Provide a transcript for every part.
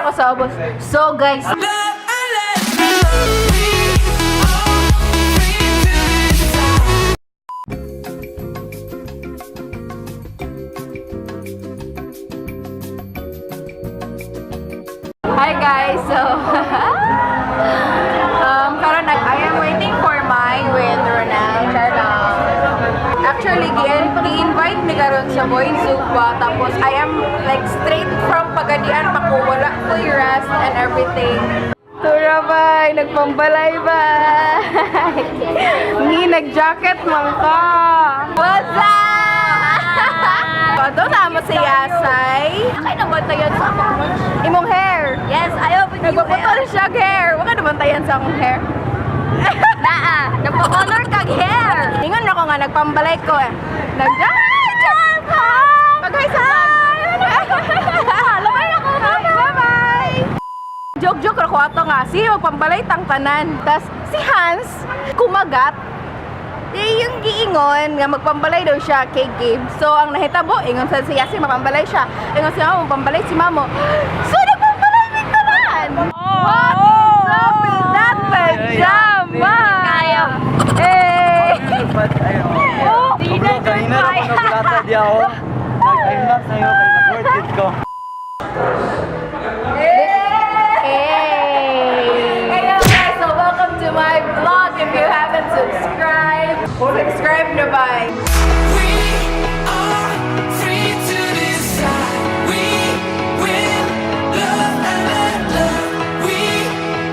ako sa ubos. So guys, hi guys, so karon I am waiting for my with Ronald. Actually, gi-invite mi karon sa Boy Zupa, tapos I am like straight from Pagadian pa ko, wala ko yung rest and everything. Tura bay, nagpambalay ba? Ni nag-jacket man ka. What's up? Ito na mo si Yasay. Akay nabantayan sa akong imong hair. Yes, ayaw po yung Nagpaputol siya hair. Wala nabantayan sa akong hair. Napakolor kag hair. Ingon ako nga, nagpambalay ko eh. Nag-jacket ka! Mag-hi-say! Lamay ako! Bye-bye! Joke-joke ako ato nga. Si magpambalay tang tanan. Tas si Hans, kumagat. Yung giingon nga magpambalay daw siya kay Gabe. So ang nahitabo, ingon sa siya si mapambalay siya. Ingon si Mamo, magpambalay si Mamo. So nagpambalay ni tanan! What is up with that pajama? Kaya. Hey! Oh, kanina naman nagulata di ako. Nag-ingat sa'yo kay nag-worth it ko. Hey guys, so welcome to my vlog. If you haven't subscribed, subscribe na ba? We are free to decide. We will love and let love. We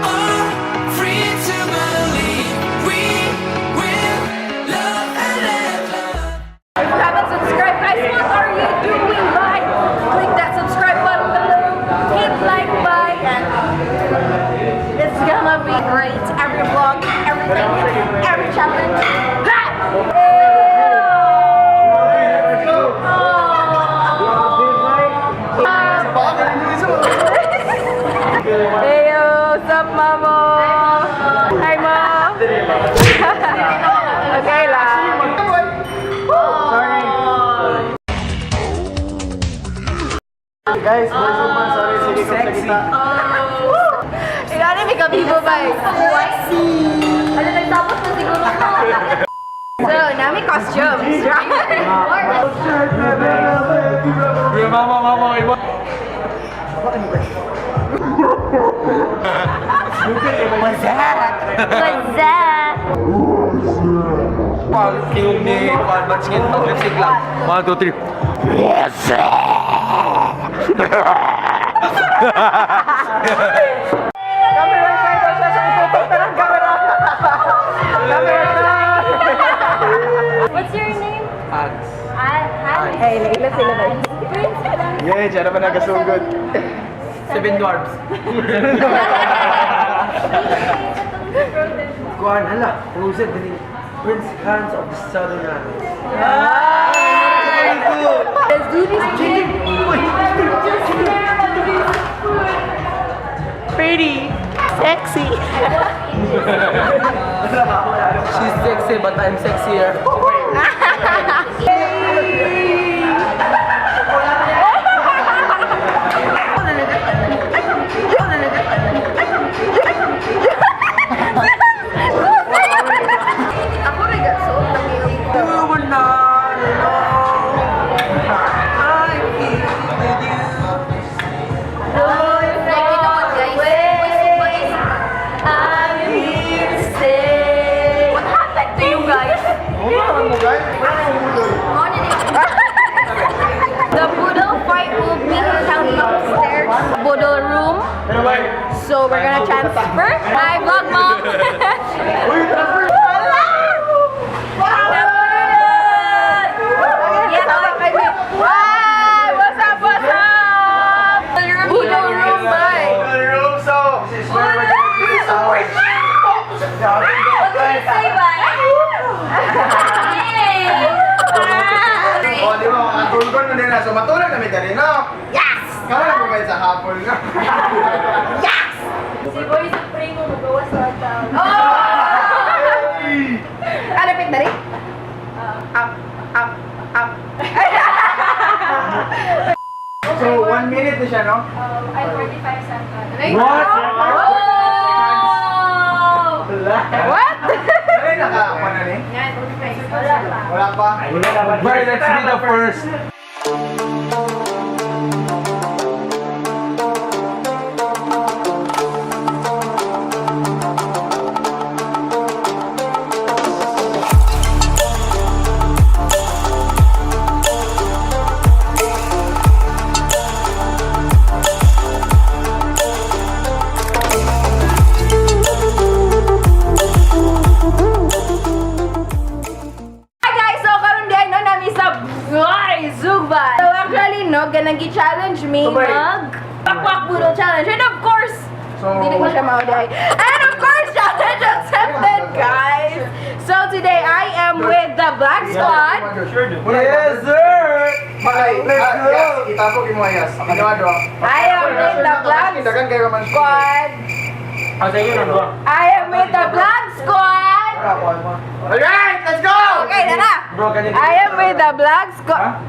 are free to believe. We will love and let love. If you haven't subscribed, guys, what are you doing? Like, click that subscribe button below. Hit like button. It's gonna be great. Every vlog, everything, every challenge. Ha! Hey yo, what's up, Mamo? Hi, Mom. Okay lang. Guys, boys and man, sorry, sige ko sa kita. Inani may kabibo ba eh? Ano nagtapos na siguro to? So, nami costumes. Yung mama, iba. What's that? What's that? Pag kinong ni Juan Skin, pag-lipsig lang. 1, 2, 3. Camera shy daw siya sa itutok na ng camera. Camera shy. What's your name? Ads. Hi. Hey, nagilas sila ba? Yeah, dyan naman nagasugod. 7 dwarfs. Kuan, hala, frozen din. Prince Hans of the Southern Islands. Let's do this, Jim. Pretty. Sexy. She's sexy, but I'm sexier. Ako rin gaso. What happened to you guys? The Boodle fight will be held upstairs, Boodle room. So we're gonna transfer. Hi, vlog mom. Hi, what's up? What's up? Boodle room, bye. Say bye. O, di ba? Ang tulgon mo din na. So, matulog na may kanina. Yes! Kala na po sa hapon na. Yes! Si Boy Supremo magawas sa town. Ano, pit na rin? Up, up, up. So, 1 minute minute na siya, no? Ay, 45 seconds. What? What? Ano yung naka-apa na ni? Wala pa. Wala pa? Bye, let's be the first. Hi guys! So karon di no nami sa Zumba. So actually no, ganang gi-challenge me Sabay. mag Pakwak Budol Challenge. And of course, So, hindi ko siya mauday. And of course, challenge accepted, guys! So today I am with the Black Squad. Yes, sir! Let's go! Yes, itapok yung mga yes. Ano? I am with the Black Dagan kayo man. Squad. I am with the Black Squad. Alright, let's go! Okay, tara! Bro, ganyan. I am with the Black Squad.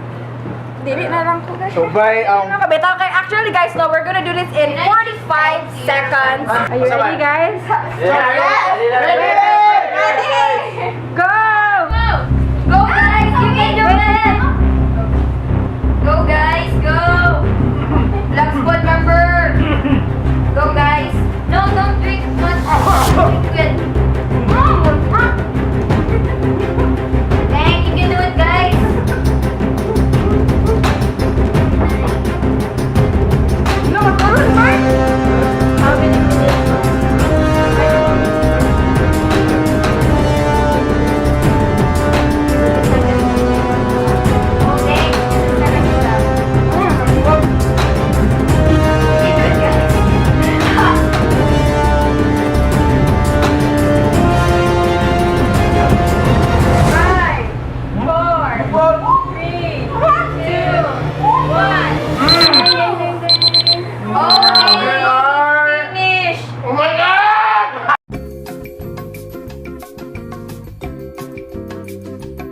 Dili na lang ko guys. So, bye, Ano ka, bitaw? Okay, actually guys, no, we're gonna do this in 45 seconds. Are you ready guys? Ready! Ready! Go! Go guys, you can do it! Go guys, go! Black squad member! Go guys! No, don't drink much. Drink it. Dang, you can do it guys! No, matulog, Mark! How many minutes? Okay, second lang. Five, four, three, two, one. Okay, finish. Oh my God!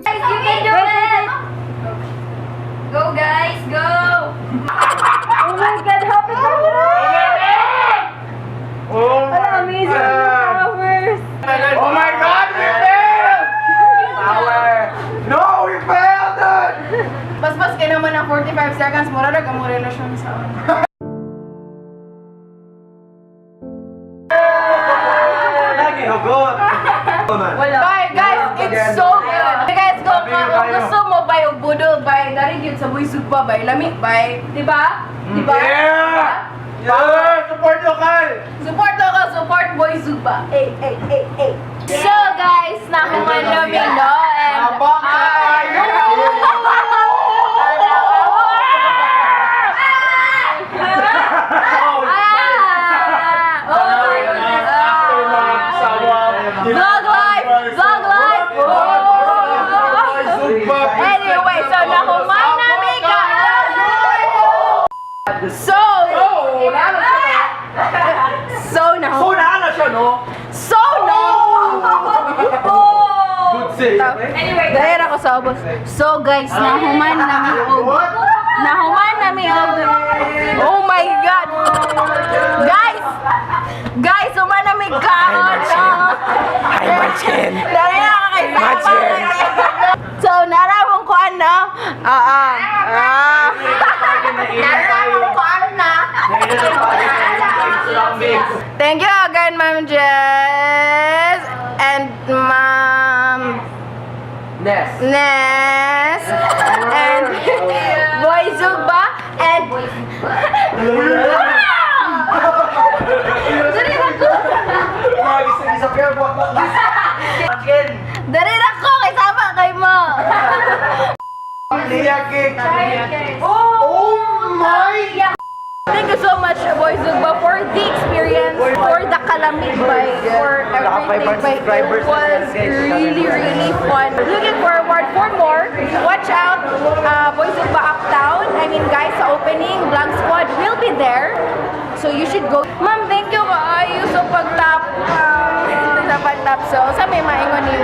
Guys, you can do it. Go guys, go. Oh my God, help me! Oh my Amazing God! powers! Oh my God, we failed! Power! No, we failed, dude! Pas-pas kayo naman ng 45 seconds, mura na kamo relasyon sa Lagi, hugot. Bye guys, it's so good. Hey guys, kung gusto mo ba yung budol, bye, dari yun sa buhay sugpa, bye, lami, bye. Diba? Diba? Yeah! Power! Support local! Support ako, support boy Zuba. Ay. So guys, nakuha namin, no? And, Abang kayo! Vlog life! Vlog life! Anyway, so nakuha namin ka! So Una na siya, no? So no! Good save. Anyway, Dahil ako sa ubos. So guys, nahuman namin og. Nahuman namin og. Oh my God! Guys, human namin kaon. Hi, Machin. Dahil ako kay Machin. So, naramong ko ano? Naramong ko ano na? Thank you again, Ma'am Jess. And Ma'am Ness. And Boy Zugba. And Dari na ko kay sama kay mo. Oh my! Thank you so much, Boy Zugba, for the experience, for the kalamig bike, for everything. Bike. It was really fun. Looking forward for more. Watch out, Boy Zugba Uptown. I mean, guys, sa opening, Black Squad will be there. So you should go. Ma'am, thank you kaayo sa pag-tap. Sa pag-tap. So, sa may maingon niyo.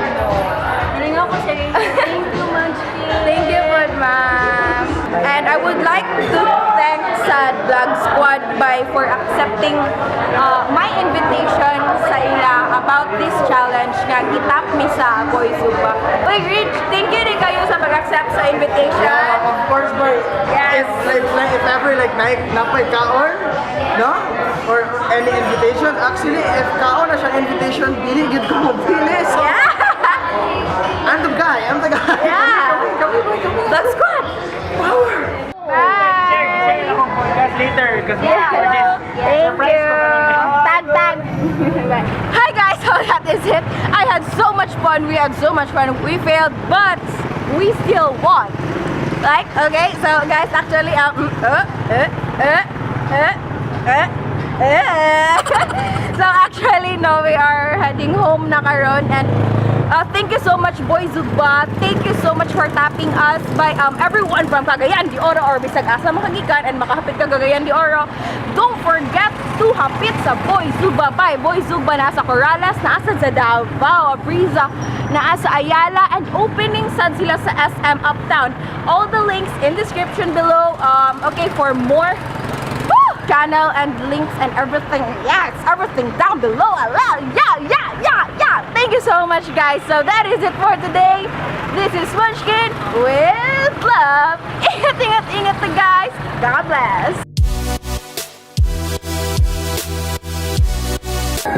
ring ako sa Thank you, Manchkin. Thank you, good ma'am. And I would like to thank sad Vlog Squad for accepting my invitation sa ila about this challenge nga gitap mi sa Boy Zumba. Uy, Rich, thank you din kayo sa pag-accept sa invitation. Of course, boy. Yes. If ever like napay kaon, no? Or any invitation, actually, if kaon na siya invitation, dili gid ko mabilis. Yeah! I'm the guy. Yeah. Come, Vlog Squad! Power! Bye! akong podcast later because Thank you. Tag. Bye. Hi guys, so that is it. I had so much fun. We had so much fun. We failed, but we still won. Like, okay, so guys, actually, so actually, no, we are heading home na karon, and thank you so much, Boy Zumba. Thank you so much for tapping us by everyone from Cagayan de Oro or bisag asa makagikan and makahapit ka Cagayan de Oro. Don't forget to hapit sa Boy Zumba by Boy Zumba. Nasa Corrales, nasa sa Davao, Aprisa, nasa Ayala, and opening sad sila sa SM Uptown. All the links in description below. Okay, for more channel and links and everything. Yes, everything down below. Yeah. Thank you so much, guys. So that is it for today. This is Munchkin with love. Ingat, guys. God bless. 1,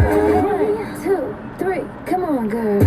2, 3, come on, girl.